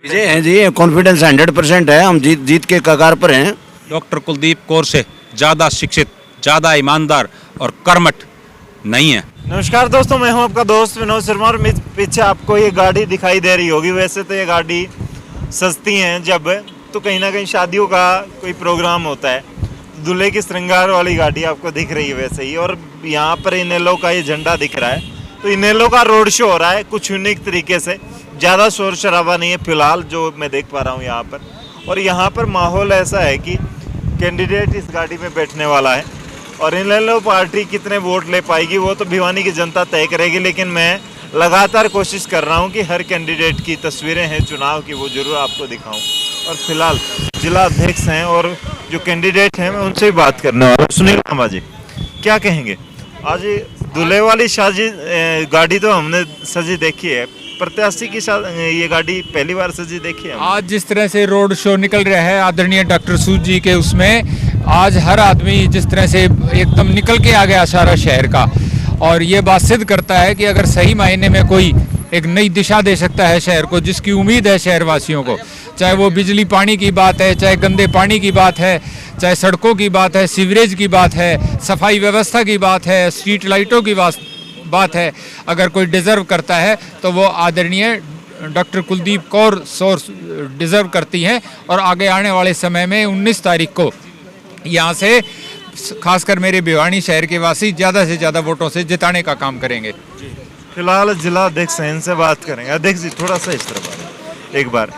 विजय हैं जी, कॉन्फिडेंस 100% है, हम जीत के कगार पर हैं। डॉक्टर कुलदीप कौर से ज़्यादा शिक्षित, ज़्यादा ईमानदार और कर्मठ नहीं है। नमस्कार दोस्तों, मैं हूं आपका दोस्त विनोद शर्मा और पीछे आपको ये गाड़ी दिखाई दे रही होगी। वैसे तो ये गाड़ी सस्ती हैं जब तो कहीं ना कहीं शादियों का कोई प्रोग्राम होता है, दूल्हे की श्रृंगार वाली गाड़ी आपको दिख रही है वैसे ही। और यहाँ पर इनेलो का ये झंडा दिख रहा है, तो इनेलो का रोड शो हो रहा है कुछ यूनिक तरीके से। ज़्यादा शोर शराबा नहीं है फिलहाल जो मैं देख पा रहा हूँ यहाँ पर। और यहाँ पर माहौल ऐसा है कि कैंडिडेट इस गाड़ी में बैठने वाला है और इनेलो पार्टी कितने वोट ले पाएगी वो तो भिवानी की जनता तय करेगी। लेकिन मैं लगातार कोशिश कर रहा हूं कि हर कैंडिडेट की तस्वीरें हैं चुनाव की वो जरूर आपको दिखाऊं। और फिलहाल जिला अध्यक्ष हैं और जो कैंडिडेट हैं मैं उनसे भी बात करने वाला हूं। सुनील लांबा जी, क्या कहेंगे? आज दूल्हे वाली गाड़ी तो हमने सजी देखी है, प्रत्याशी की ये गाड़ी पहली बार सजी देखी है। आज जिस तरह से रोड शो निकल रहा है आदरणीय डॉक्टर सूद जी के, उसमें आज हर आदमी जिस तरह से एकदम निकल के आ गया सारा शहर का, और ये बात सिद्ध करता है कि अगर सही मायने में कोई एक नई दिशा दे सकता है शहर को, जिसकी उम्मीद है शहरवासियों को, चाहे वो बिजली पानी की बात है, चाहे गंदे पानी की बात है, चाहे सड़कों की बात है, सीवरेज की बात है, सफाई व्यवस्था की बात है, स्ट्रीट लाइटों की बात है, अगर कोई डिज़र्व करता है तो वो आदरणीय doctor Kuldeep Kaur source deserve करती हैं। और आगे आने वाले समय में 19 तारीख को यहाँ से खासकर मेरे भिवानी शहर के वासी ज़्यादा से ज़्यादा वोटों से जिताने का काम करेंगे। फिलहाल जिला अध्यक्ष से बात करेंगे। अध्यक्ष जी थोड़ा सा इस तरफ एक बार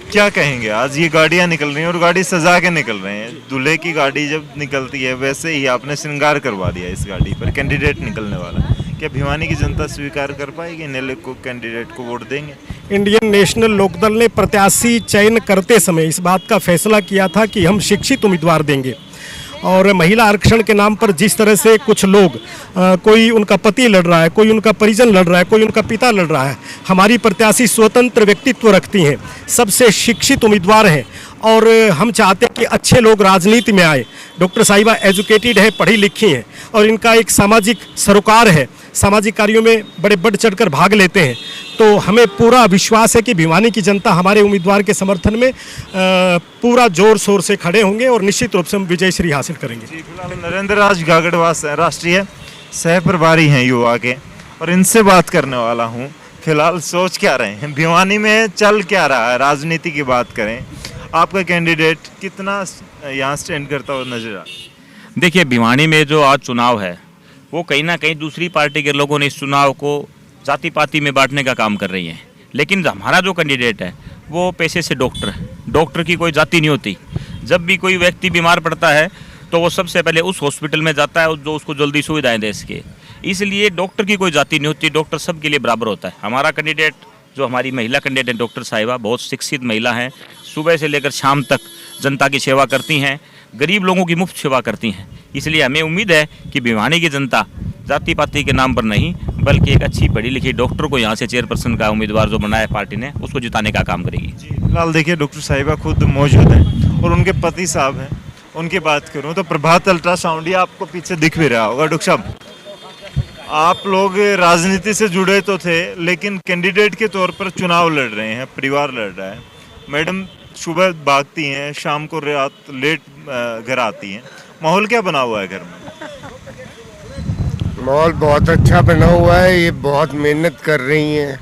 क्या कहेंगे? आज ये गाड़ियाँ निकल रही हैं और गाड़ी सजा के निकल रहे हैं। दूल्हे की गाड़ी जब निकलती है वैसे ही आपने श्रृंगार करवा दिया इस गाड़ी पर, कैंडिडेट निकलने वाला। क्या भिवानी की जनता स्वीकार कर पाएगी? इनेलो को कैंडिडेट को वोट देंगे? इंडियन नेशनल लोकदल ने प्रत्याशी चयन करते समय इस बात का फैसला किया था कि हम शिक्षित उम्मीदवार देंगे। और महिला आरक्षण के नाम पर जिस तरह से कुछ लोग कोई उनका पति लड़ रहा है, कोई उनका परिजन लड़ रहा है, कोई उनका पिता लड़ रहा है, हमारी प्रत्याशी स्वतंत्र व्यक्तित्व रखती हैं, सबसे शिक्षित उम्मीदवार हैं और हम चाहते हैं कि अच्छे लोग राजनीति में आए। डॉक्टर साहिबा एजुकेटेड है, पढ़ी लिखी हैं और इनका एक सामाजिक सरोकार है, सामाजिक कार्यों में बड़े बढ़ चढ़कर भाग लेते हैं। तो हमें पूरा विश्वास है कि भिवानी की जनता हमारे उम्मीदवार के समर्थन में पूरा जोर शोर से खड़े होंगे और निश्चित रूप से हम विजय श्री हासिल करेंगे। फिलहाल नरेंद्र राज गागड़वास राष्ट्रीय सह प्रभारी हैं युवा के और इनसे बात करने वाला हूँ। फिलहाल सोच क्या रहे हैं, भिवानी में चल क्या रहा है? राजनीति की बात करें, आपका कैंडिडेट कितना यहाँ स्टैंड करता हुआ नजर आ? देखिए, भिवानी में जो आज चुनाव है वो कहीं ना कहीं दूसरी पार्टी के लोगों ने इस चुनाव को जाति पाति में बांटने का काम कर रही है। लेकिन हमारा जो कैंडिडेट है वो पेशे से डॉक्टर है। डॉक्टर की कोई जाति नहीं होती। जब भी कोई व्यक्ति बीमार पड़ता है तो वो सबसे पहले उस हॉस्पिटल में जाता है जो उसको जल्दी सुविधाएं दे सके। इसलिए डॉक्टर की कोई जाति नहीं होती, डॉक्टर सबके लिए बराबर होता है। हमारा कैंडिडेट जो हमारी महिला कैंडिडेट डॉक्टर साहिबा बहुत शिक्षित महिला हैं, सुबह से लेकर शाम तक जनता की सेवा करती हैं, गरीब लोगों की मुफ्त सेवा करती हैं। इसलिए हमें उम्मीद है कि भिवानी की जनता जाति पाति के नाम पर नहीं बल्कि एक अच्छी पढ़ी लिखी डॉक्टर को यहाँ से चेयरपर्सन का उम्मीदवार जो बनाया पार्टी ने उसको जिताने का काम करेगी। फिलहाल देखिए डॉक्टर साहिबा खुद मौजूद हैं और उनके पति साहब हैं। उनकी बात करूँ तो प्रभात अल्ट्रासाउंड ये आपको पीछे दिख भी रहा होगा। डॉक्टर साहब, आप लोग राजनीति से जुड़े तो थे लेकिन कैंडिडेट के तौर पर चुनाव लड़ रहे हैं, परिवार लड़ रहा है। मैडम सुबह भागती हैं, शाम को रात लेट घर आती हैं। माहौल क्या बना हुआ है घर में? माहौल बहुत अच्छा बना हुआ है। ये बहुत मेहनत कर रही हैं,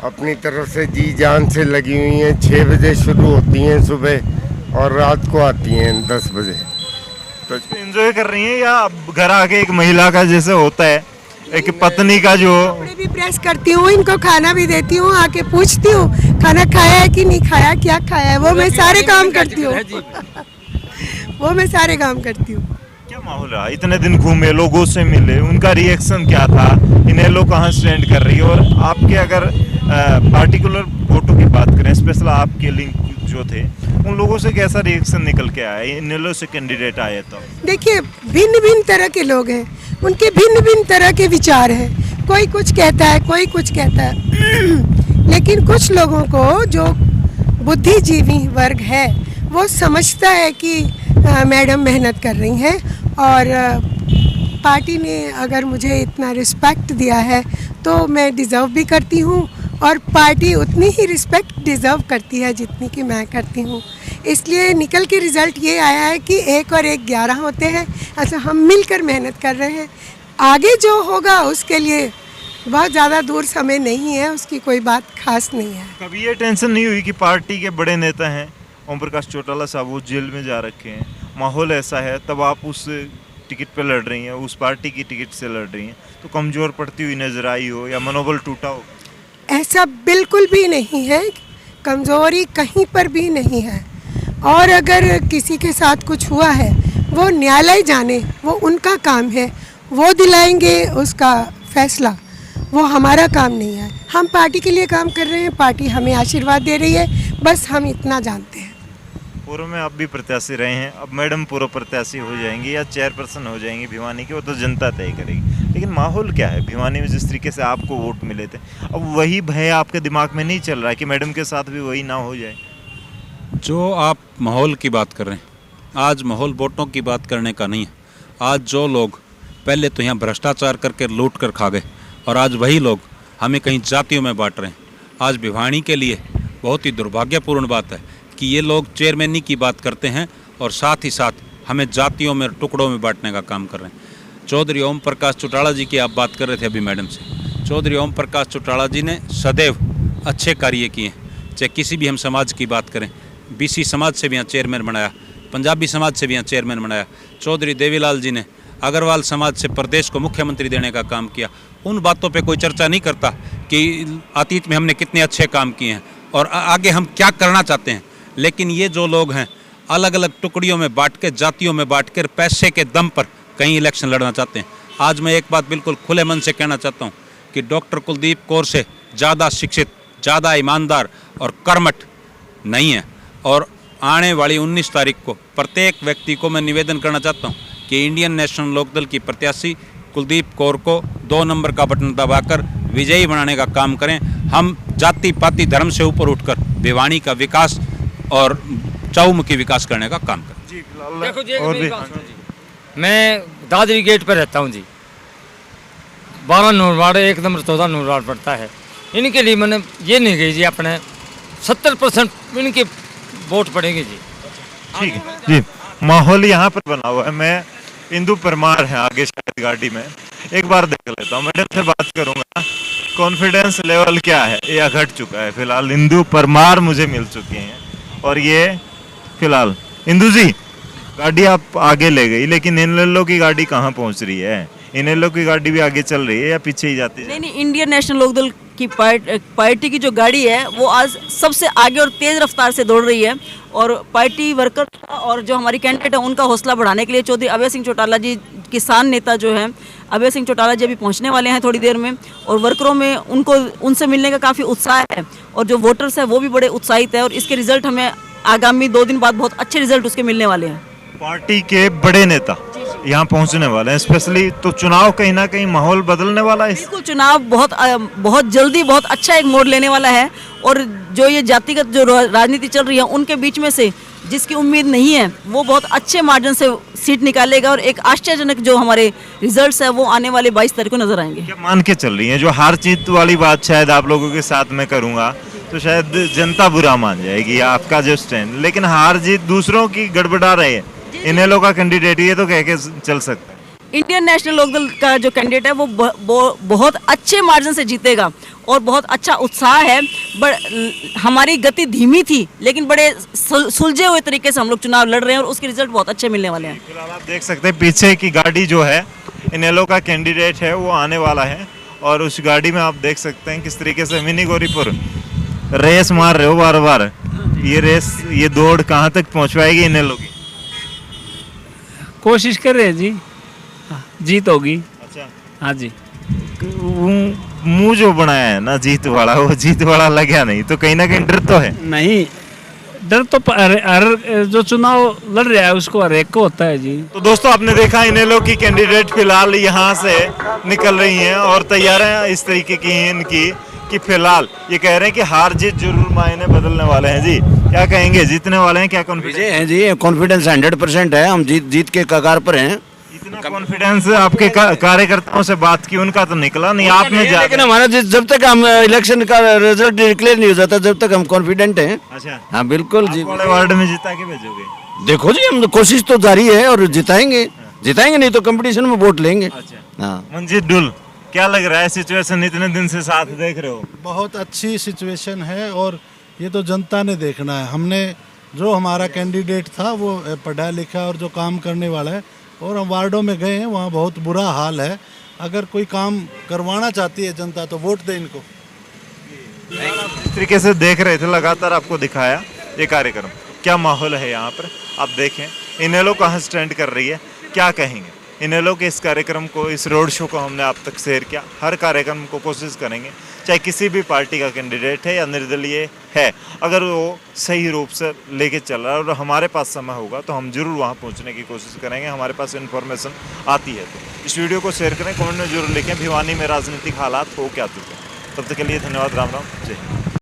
अपनी तरफ से जी जान से लगी हुई हैं। 6 बजे शुरू होती हैं सुबह और रात को आती हैं 10 बजे। तो एंजॉय कर रही हैं या घर आके एक महिला का जैसे होता है एक पत्नी का जो भी प्रेस करती हूँ, इनको खाना भी देती हूँ, आके पूछती हूँ खाना खाया है कि नहीं खाया, क्या खाया है, वो मैं सारे काम करती हूँ। वो मैं सारे काम करती हूँ। क्या माहौल रहा? इतने दिन घूमे, लोगों से मिले, उनका रिएक्शन क्या था? इनेलो कहाँ स्टैंड कर रही है? और आपके अगर पार्टिकुलर वोटों की बात करें, स्पेशल आपके लिंक जो थे, उन लोगों से कैसा रिएक्शन निकल के आया? इनेलो से कैंडिडेट आए तो देखिए भिन्न भिन्न तरह के लोग हैं, उनके भिन्न भिन्न तरह के विचार हैं। कोई कुछ कहता है, कोई कुछ कहता है। लेकिन कुछ लोगों को जो बुद्धिजीवी वर्ग है वो समझता है कि मैडम मेहनत कर रही हैं और पार्टी ने अगर मुझे इतना रिस्पेक्ट दिया है तो मैं डिज़र्व भी करती हूँ और पार्टी उतनी ही रिस्पेक्ट डिज़र्व करती है जितनी कि मैं करती हूँ। इसलिए निकल के रिज़ल्ट ये आया है कि 1 और 1 11 होते हैं। अच्छा, हम मिलकर मेहनत कर रहे हैं। आगे जो होगा उसके लिए बहुत ज़्यादा दूर समय नहीं है, उसकी कोई बात खास नहीं है। कभी ये टेंशन नहीं हुई कि पार्टी के बड़े नेता हैं ओम प्रकाश चौटाला साहब, वो जेल में जा रखे हैं, माहौल ऐसा है, तब आप उस टिकट पे लड़ रही हैं, उस पार्टी की टिकट से लड़ रही हैं, तो कमज़ोर पड़ती हुई नजर आई हो या मनोबल टूटा हो? ऐसा बिल्कुल भी नहीं है, कमज़ोरी कहीं पर भी नहीं है। और अगर किसी के साथ कुछ हुआ है वो न्यायालय जाने, वो उनका काम है, वो दिलाएंगे उसका फैसला, वो हमारा काम नहीं है। हम पार्टी के लिए काम कर रहे हैं, पार्टी हमें आशीर्वाद दे रही है, बस हम इतना जानते हैं। पूर्व में आप भी प्रत्याशी रहे हैं, अब मैडम पूर्व प्रत्याशी हो जाएंगी या चेयरपर्सन हो जाएंगी भिवानी की, वो तो जनता तय करेगी। लेकिन माहौल क्या है भिवानी में? जिस तरीके से आपको वोट मिले थे, अब वही भय आपके दिमाग में नहीं चल रहा है कि मैडम के साथ भी वही ना हो जाए? जो आप माहौल की बात कर रहे हैं, आज माहौल वोटों की बात करने का नहीं है। आज जो लोग पहले तो यहाँ भ्रष्टाचार करके लूट कर खा गए और आज वही लोग हमें कहीं जातियों में बांट रहे हैं। आज भिवानी के लिए बहुत ही दुर्भाग्यपूर्ण बात है कि ये लोग चेयरमैनी की बात करते हैं और साथ ही साथ हमें जातियों में, टुकड़ों में बांटने का काम कर रहे हैं। चौधरी ओम प्रकाश चौटाला जी की आप बात कर रहे थे अभी मैडम से। चौधरी ओम प्रकाश चौटाला जी ने सदैव अच्छे कार्य किए हैं। चाहे किसी भी हम समाज की बात करें, BC समाज से भी यहाँ चेयरमैन बनाया, पंजाबी समाज से भी यहाँ चेयरमैन बनाया। चौधरी देवीलाल जी ने अग्रवाल समाज से प्रदेश को मुख्यमंत्री देने का काम किया। उन बातों पे कोई चर्चा नहीं करता कि अतीत में हमने कितने अच्छे काम किए हैं और आगे हम क्या करना चाहते हैं। लेकिन ये जो लोग हैं अलग अलग टुकड़ियों में बांट के, जातियों में बांट कर पैसे के दम पर कहीं इलेक्शन लड़ना चाहते हैं। आज मैं एक बात बिल्कुल खुले मन से कहना चाहता हूँ कि डॉक्टर कुलदीप कौर से ज़्यादा शिक्षित, ज़्यादा ईमानदार और कर्मठ नहीं है। और आने वाली 19 तारीख को प्रत्येक व्यक्ति को मैं निवेदन करना चाहता हूँ कि इंडियन नेशनल लोकदल की प्रत्याशी कुलदीप कौर को 2 नंबर का बटन दबाकर विजयी बनाने का काम करें। हम जाति पाति धर्म से ऊपर उठकर भिवानी का विकास और चौमुखी विकास करने का काम करें। जी फिलहाल देखो जी, और भी मैं दादरी गेट पर रहता हूँ जी। 12 नूर वार्ड, 1 नंबर 14 नूर वार्ड पड़ता है। इनके लिए मैंने ये नहीं कही जी, अपने 70% इनके वोट पड़ेंगे जी। ठीक है जी। माहौल यहाँ पर बना हुआ है। मैं इंदु परमार है आगे शायद गाड़ी में, एक बार देख लेता हूँ, मैडम से बात करूँगा। कॉन्फिडेंस लेवल क्या है या घट चुका है? फिलहाल इंदु परमार मुझे मिल चुकी हैं और ये फिलहाल इंदु जी गाड़ी आप आगे ले गई, लेकिन इन लोगों की गाड़ी कहाँ पहुँच रही है? इन लोगों की गाड़ी भी आगे चल रही है या पीछे ही जाती है? नहीं, इंडियन नेशनल लोकदल की पार्टी की जो गाड़ी है वो आज सबसे आगे और तेज रफ्तार से दौड़ रही है। और पार्टी वर्कर और जो हमारी कैंडिडेट है उनका हौसला बढ़ाने के लिए चौधरी अभय सिंह चौटाला जी, किसान नेता जो हैं अभय सिंह चौटाला जी, अभी पहुंचने वाले हैं थोड़ी देर में। और वर्करों में उनसे मिलने का काफ़ी उत्साह है और जो वोटर्स हैं वो भी बड़े उत्साहित है। और इसके रिजल्ट हमें आगामी 2 दिन बाद बहुत अच्छे रिजल्ट उसके मिलने वाले हैं। पार्टी के बड़े नेता यहाँ पहुँचने वाले हैं स्पेशली, तो चुनाव कहीं ना कहीं माहौल बदलने वाला है। बिल्कुल, चुनाव बहुत जल्दी बहुत अच्छा एक मोड़ लेने वाला है। और जो ये जातिगत जो राजनीति चल रही है उनके बीच में से जिसकी उम्मीद नहीं है वो बहुत अच्छे मार्जिन से सीट निकालेगा। और एक आश्चर्यजनक जो हमारे रिजल्ट्स है वो आने वाले 22 तारीख को नजर आएंगे। क्या मान के चल रही है? जो हार जीत वाली बात शायद आप लोगों के साथ में करूंगा तो शायद जनता बुरा मान जाएगी आपका जो स्टैंड, लेकिन हार जीत दूसरों की गड़बड़ा रही है। इनेलो का कैंडिडेट ये तो कह के चल सकता है इंडियन नेशनल लोकदल का जो कैंडिडेट है वो बहुत अच्छे मार्जिन से जीतेगा और बहुत अच्छा उत्साह है। हमारी गति धीमी थी लेकिन बड़े सुलझे हुए तरीके से हम लोग चुनाव लड़ रहे हैं और उसके रिजल्ट बहुत अच्छे मिलने वाले हैं। फिलहाल आप देख सकते हैं पीछे की गाड़ी जो है इनेलो का कैंडिडेट है वो आने वाला है और उस गाड़ी में आप देख सकते हैं किस तरीके से मिनी गौरीपुर रेस मार रहे हो बार बार। ये रेस, ये दौड़ कहाँ तक पहुँचवाएगी इनेलो की? कोशिश कर रहे हैं जी, जीत होगी। अच्छा, हाँ जी। मुंह जो बनाया है ना जीत वाला, वो जीत वाला लगा नहीं, तो कहीं ना कहीं डर तो है। नहीं, डर तो हर जो चुनाव लड़ रहा है उसको हर एक को होता है जी। तो दोस्तों आपने देखा इनेलो की कैंडिडेट फिलहाल यहाँ से निकल रही हैं और तैयारियां इस तरीके की हैं इनकी कि फिलहाल ये कह रहे हैं कि हार जीत जरूर मायने बदलने वाले हैं। जी क्या कहेंगे, जीतने वाले हैं? क्या कॉन्फिडेंस विजय हैं जी, कॉन्फिडेंस 100% है। हम जीत के कगार पर हैं। इतना कॉन्फिडेंस आपके कार्यकर्ताओं से बात की, उनका तो निकला नहीं, आपने लेकिन हमारा जब तक हम इलेक्शन का रिजल्ट डिक्लेयर नहीं हो जाता जब तक हम कॉन्फिडेंट हैं। अच्छा, हाँ बिल्कुल जी। वाले वार्ड में जिता के भेजोगे? देखो जी, हम कोशिश तो जारी है और जिताएंगे नहीं तो कंपटीशन में वोट लेंगे। अच्छा, हाँ। मंजीत डुल, क्या लग रहा है सिचुएशन, इतने दिन से साथ देख रहे हो? बहुत अच्छी सिचुएशन है और ये तो जनता ने देखना है। हमने जो हमारा कैंडिडेट था वो पढ़ा लिखा और जो काम करने वाला है, और हम वार्डों में गए हैं, वहाँ बहुत बुरा हाल है। अगर कोई काम करवाना चाहती है जनता तो वोट दे इनको। जिस तरीके से देख रहे थे, लगातार आपको दिखाया ये कार्यक्रम, क्या माहौल है यहाँ पर आप देखें। इनेलो कहाँ स्टैंड कर रही है, क्या कहेंगे? इनेलो के इस कार्यक्रम को, इस रोड शो को हमने आप तक शेयर किया। हर कार्यक्रम को कोशिश करेंगे, चाहे किसी भी पार्टी का कैंडिडेट है या निर्दलीय है, अगर वो सही रूप से लेके चल रहा है और हमारे पास समय होगा तो हम जरूर वहाँ पहुँचने की कोशिश करेंगे। हमारे पास इन्फॉर्मेशन आती है तो इस वीडियो को शेयर करें, कमेंट में जरूर लिखें भिवानी में राजनीतिक हालात हो क्या चुके हैं। तब तक के लिए धन्यवाद, राम राम, जय हिंद।